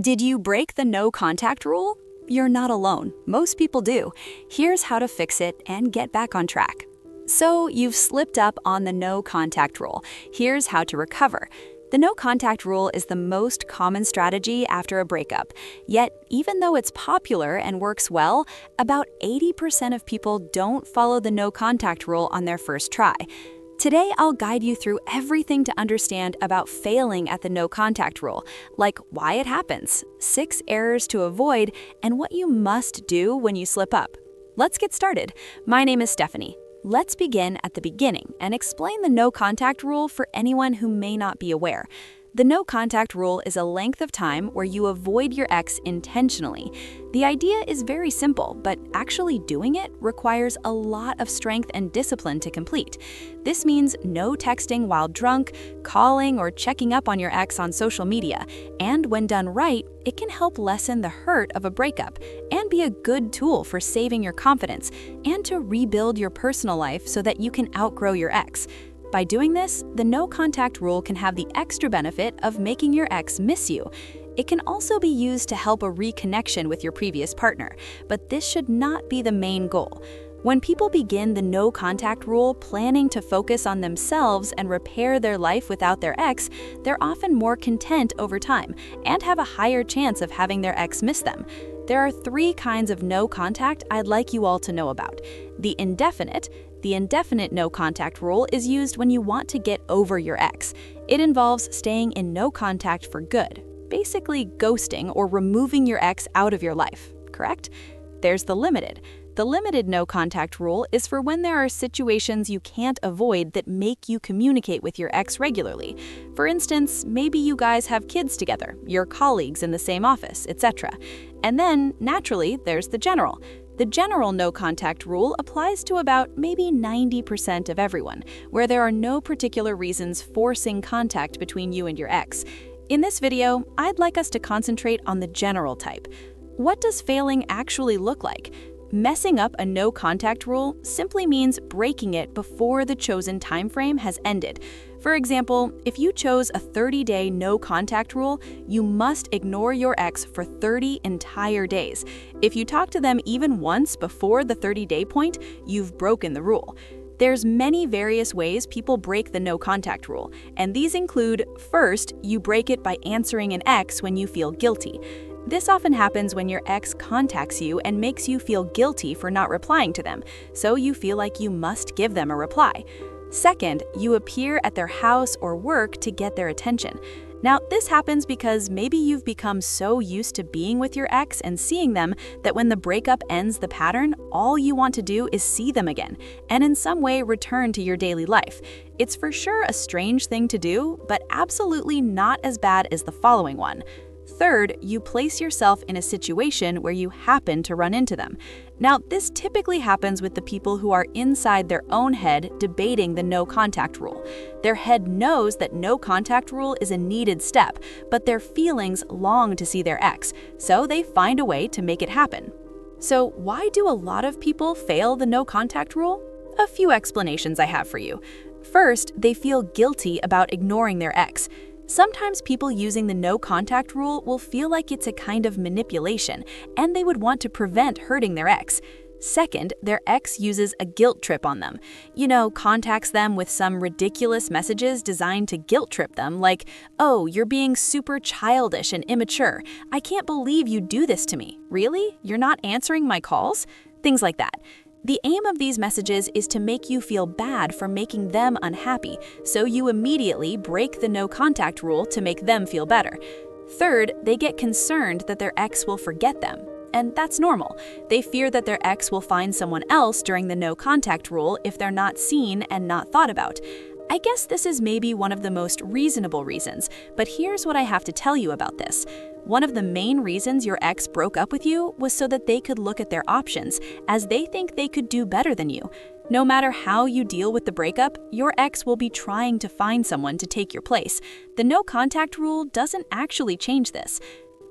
Did you break the no contact rule? You're not alone. Most people do. Here's how to fix it and get back on track. So, you've slipped up on the no contact rule. Here's how to recover. The no contact rule is the most common strategy after a breakup. Yet, even though it's popular and works well, about 80% of people don't follow the no contact rule on their first try. Today, I'll guide you through everything to understand about failing at the no contact rule, like why it happens, 6 errors to avoid, and what you must do when you slip up. Let's get started. My name is Stephanie. Let's begin at the beginning and explain the no contact rule for anyone who may not be aware. The no contact rule is a length of time where you avoid your ex intentionally. The idea is very simple, but actually doing it requires a lot of strength and discipline to complete. This means no texting while drunk, calling or checking up on your ex on social media, and when done right, it can help lessen the hurt of a breakup and be a good tool for saving your confidence and to rebuild your personal life so that you can outgrow your ex. By doing this, the no contact rule can have the extra benefit of making your ex miss you. It can also be used to help a reconnection with your previous partner, but this should not be the main goal. When people begin the no contact rule planning to focus on themselves and repair their life without their ex, they're often more content over time and have a higher chance of having their ex miss them. There are 3 kinds of no contact I'd like you all to know about. The indefinite no contact rule is used when you want to get over your ex. It involves staying in no contact for good, basically ghosting or removing your ex out of your life, correct? There's the limited. The limited no contact rule is for when there are situations you can't avoid that make you communicate with your ex regularly. For instance, maybe you guys have kids together, you're colleagues in the same office, etc. And then, naturally, there's the general. The general no contact rule applies to about maybe 90% of everyone, where there are no particular reasons forcing contact between you and your ex. In this video, I'd like us to concentrate on the general type. What does failing actually look like? Messing up a no contact rule simply means breaking it before the chosen time frame has ended. For example, if you chose a 30-day no contact rule, you must ignore your ex for 30 entire days. If you talk to them even once before the 30-day point, you've broken the rule. There's many various ways people break the no contact rule, and these include, first, you break it by answering an ex when you feel guilty. This often happens when your ex contacts you and makes you feel guilty for not replying to them, so you feel like you must give them a reply. Second, you appear at their house or work to get their attention. Now, this happens because maybe you've become so used to being with your ex and seeing them that when the breakup ends the pattern, all you want to do is see them again and in some way return to your daily life. It's for sure a strange thing to do, but absolutely not as bad as the following one. Third, you place yourself in a situation where you happen to run into them. Now, this typically happens with the people who are inside their own head debating the no contact rule. Their head knows that no contact rule is a needed step, but their feelings long to see their ex, so they find a way to make it happen. So, why do a lot of people fail the no contact rule? A few explanations I have for you. First, they feel guilty about ignoring their ex. Sometimes people using the no contact rule will feel like it's a kind of manipulation, and they would want to prevent hurting their ex. Second, their ex uses a guilt trip on them. Contacts them with some ridiculous messages designed to guilt trip them, like, "Oh, you're being super childish and immature. I can't believe you do this to me. Really? You're not answering my calls?" Things like that. The aim of these messages is to make you feel bad for making them unhappy, so you immediately break the no contact rule to make them feel better. Third, they get concerned that their ex will forget them. And that's normal. They fear that their ex will find someone else during the no contact rule if they're not seen and not thought about. I guess this is maybe one of the most reasonable reasons, but here's what I have to tell you about this. One of the main reasons your ex broke up with you was so that they could look at their options, as they think they could do better than you. No matter how you deal with the breakup, your ex will be trying to find someone to take your place. The no contact rule doesn't actually change this.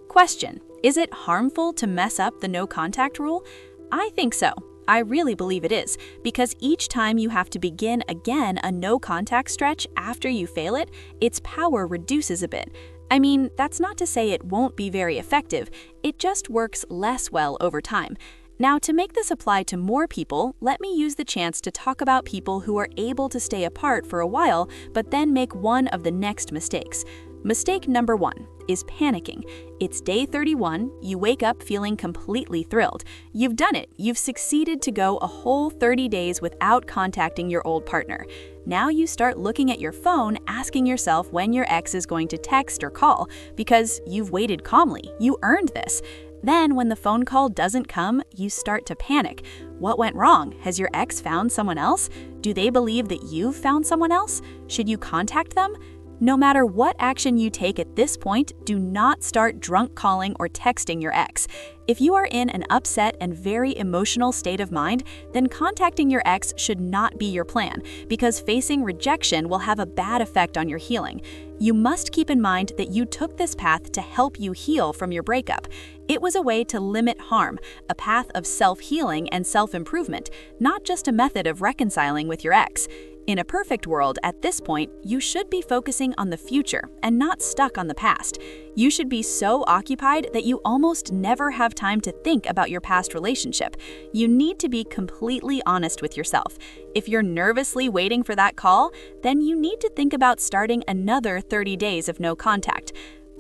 Question: is it harmful to mess up the no contact rule? I think so. I really believe it is, because each time you have to begin again a no contact stretch after you fail it, its power reduces a bit. I mean, that's not to say it won't be very effective, it just works less well over time. Now, to make this apply to more people, let me use the chance to talk about people who are able to stay apart for a while, but then make one of the next mistakes. Mistake number 1 is panicking. It's day 31, you wake up feeling completely thrilled. You've done it. You've succeeded to go a whole 30 days without contacting your old partner. Now you start looking at your phone, asking yourself when your ex is going to text or call, because you've waited calmly. You earned this. Then, when the phone call doesn't come, you start to panic. What went wrong? Has your ex found someone else? Do they believe that you've found someone else? Should you contact them? No matter what action you take at this point, do not start drunk calling or texting your ex. If you are in an upset and very emotional state of mind, then contacting your ex should not be your plan, because facing rejection will have a bad effect on your healing. You must keep in mind that you took this path to help you heal from your breakup. It was a way to limit harm, a path of self-healing and self-improvement, not just a method of reconciling with your ex. In a perfect world, at this point, you should be focusing on the future and not stuck on the past. You should be so occupied that you almost never have time to think about your past relationship. You need to be completely honest with yourself. If you're nervously waiting for that call, then you need to think about starting another 30 days of no contact.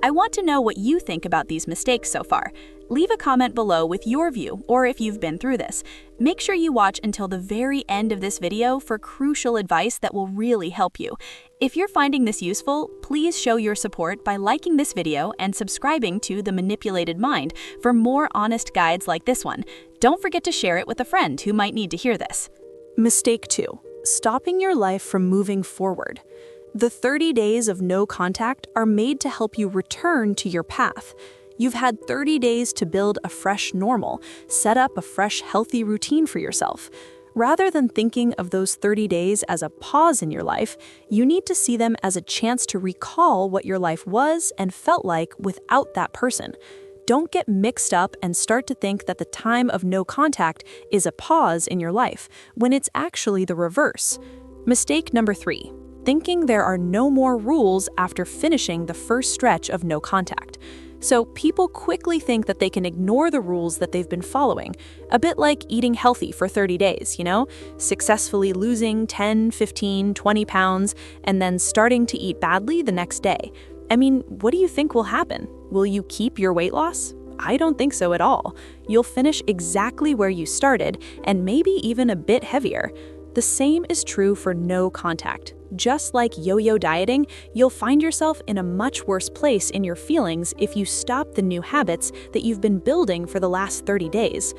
I want to know what you think about these mistakes so far. Leave a comment below with your view, or if you've been through this. Make sure you watch until the very end of this video for crucial advice that will really help you. If you're finding this useful, please show your support by liking this video and subscribing to The Manipulated Mind for more honest guides like this one. Don't forget to share it with a friend who might need to hear this. Mistake 2. Stopping your life from moving forward. The 30 days of no contact are made to help you return to your path. You've had 30 days to build a fresh normal, set up a fresh healthy routine for yourself. Rather than thinking of those 30 days as a pause in your life, you need to see them as a chance to recall what your life was and felt like without that person. Don't get mixed up and start to think that the time of no contact is a pause in your life, when it's actually the reverse. Mistake number 3. Thinking there are no more rules after finishing the first stretch of no contact. So people quickly think that they can ignore the rules that they've been following, a bit like eating healthy for 30 days, successfully losing 10, 15, 20 pounds, and then starting to eat badly the next day. I mean, what do you think will happen? Will you keep your weight loss? I don't think so at all. You'll finish exactly where you started, and maybe even a bit heavier. The same is true for no contact. Just like yo-yo dieting, you'll find yourself in a much worse place in your feelings if you stop the new habits that you've been building for the last 30 days.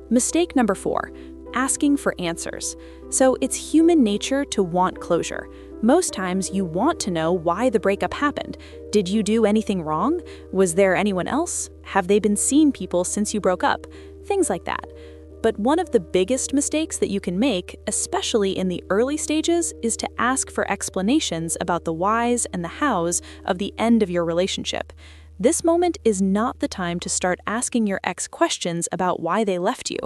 Mistake number 4, asking for answers. So it's human nature to want closure. Most times you want to know why the breakup happened. Did you do anything wrong? Was there anyone else? Have they been seeing people since you broke up? Things like that. But one of the biggest mistakes that you can make, especially in the early stages, is to ask for explanations about the whys and the hows of the end of your relationship. This moment is not the time to start asking your ex questions about why they left you.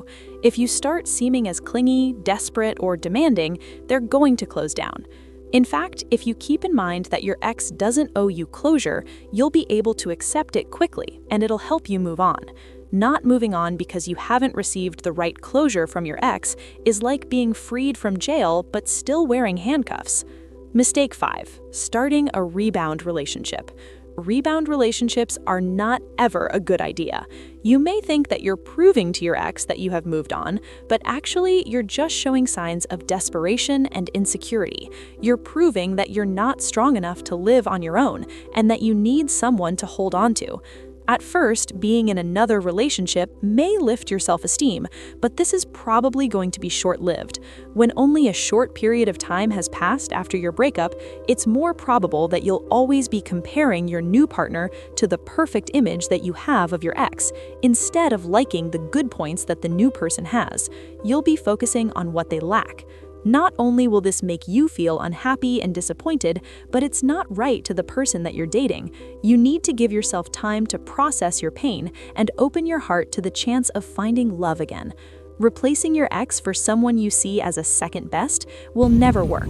If you start seeming as clingy, desperate, or demanding, they're going to close down. In fact, if you keep in mind that your ex doesn't owe you closure, you'll be able to accept it quickly, and it'll help you move on. Not moving on because you haven't received the right closure from your ex is like being freed from jail but still wearing handcuffs. Mistake 5. Starting a rebound relationship. Rebound relationships are not ever a good idea. You may think that you're proving to your ex that you have moved on, but actually you're just showing signs of desperation and insecurity. You're proving that you're not strong enough to live on your own and that you need someone to hold on to. At first, being in another relationship may lift your self-esteem, but this is probably going to be short-lived. When only a short period of time has passed after your breakup, it's more probable that you'll always be comparing your new partner to the perfect image that you have of your ex, instead of liking the good points that the new person has. You'll be focusing on what they lack. Not only will this make you feel unhappy and disappointed, but it's not right to the person that you're dating. You need to give yourself time to process your pain and open your heart to the chance of finding love again. Replacing your ex for someone you see as a second best will never work.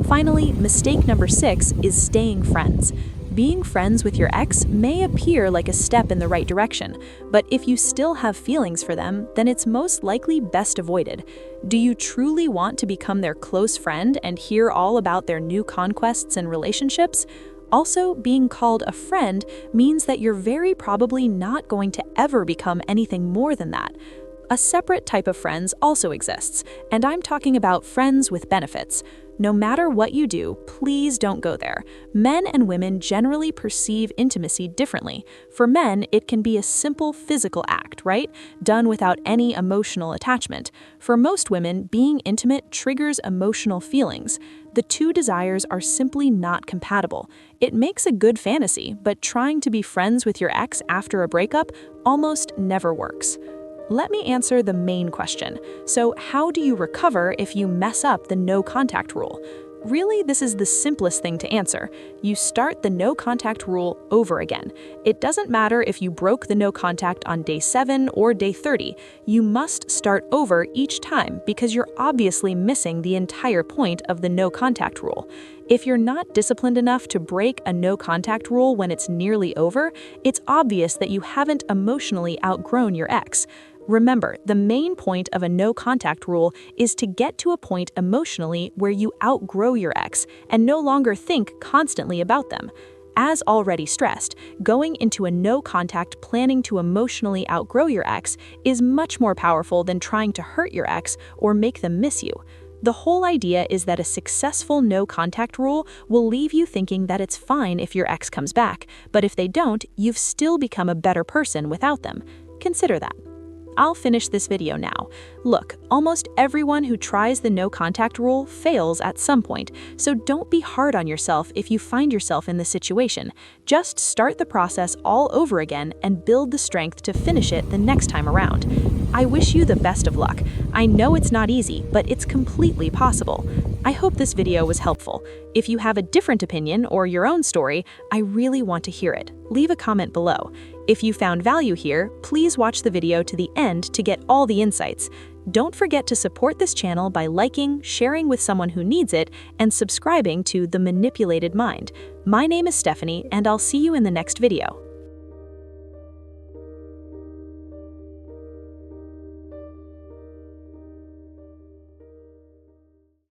Finally, mistake number 6 is staying friends. Being friends with your ex may appear like a step in the right direction, but if you still have feelings for them, then it's most likely best avoided. Do you truly want to become their close friend and hear all about their new conquests and relationships? Also, being called a friend means that you're very probably not going to ever become anything more than that. A separate type of friends also exists, and I'm talking about friends with benefits. No matter what you do, please don't go there. Men and women generally perceive intimacy differently. For men, it can be a simple physical act, right? Done without any emotional attachment. For most women, being intimate triggers emotional feelings. The two desires are simply not compatible. It makes a good fantasy, but trying to be friends with your ex after a breakup almost never works. Let me answer the main question. So, how do you recover if you mess up the no contact rule? Really, this is the simplest thing to answer. You start the no contact rule over again. It doesn't matter if you broke the no contact on day 7 or day 30. You must start over each time because you're obviously missing the entire point of the no contact rule. If you're not disciplined enough to break a no contact rule when it's nearly over, it's obvious that you haven't emotionally outgrown your ex. Remember, the main point of a no contact rule is to get to a point emotionally where you outgrow your ex and no longer think constantly about them. As already stressed, going into a no contact planning to emotionally outgrow your ex is much more powerful than trying to hurt your ex or make them miss you. The whole idea is that a successful no contact rule will leave you thinking that it's fine if your ex comes back, but if they don't, you've still become a better person without them. Consider that. I'll finish this video now. Look, almost everyone who tries the no contact rule fails at some point, so don't be hard on yourself if you find yourself in this situation. Just start the process all over again and build the strength to finish it the next time around. I wish you the best of luck. I know it's not easy, but it's completely possible. I hope this video was helpful. If you have a different opinion or your own story, I really want to hear it. Leave a comment below. If you found value here, please watch the video to the end to get all the insights. Don't forget to support this channel by liking, sharing with someone who needs it, and subscribing to The Manipulated Mind. My name is Stephanie, and I'll see you in the next video.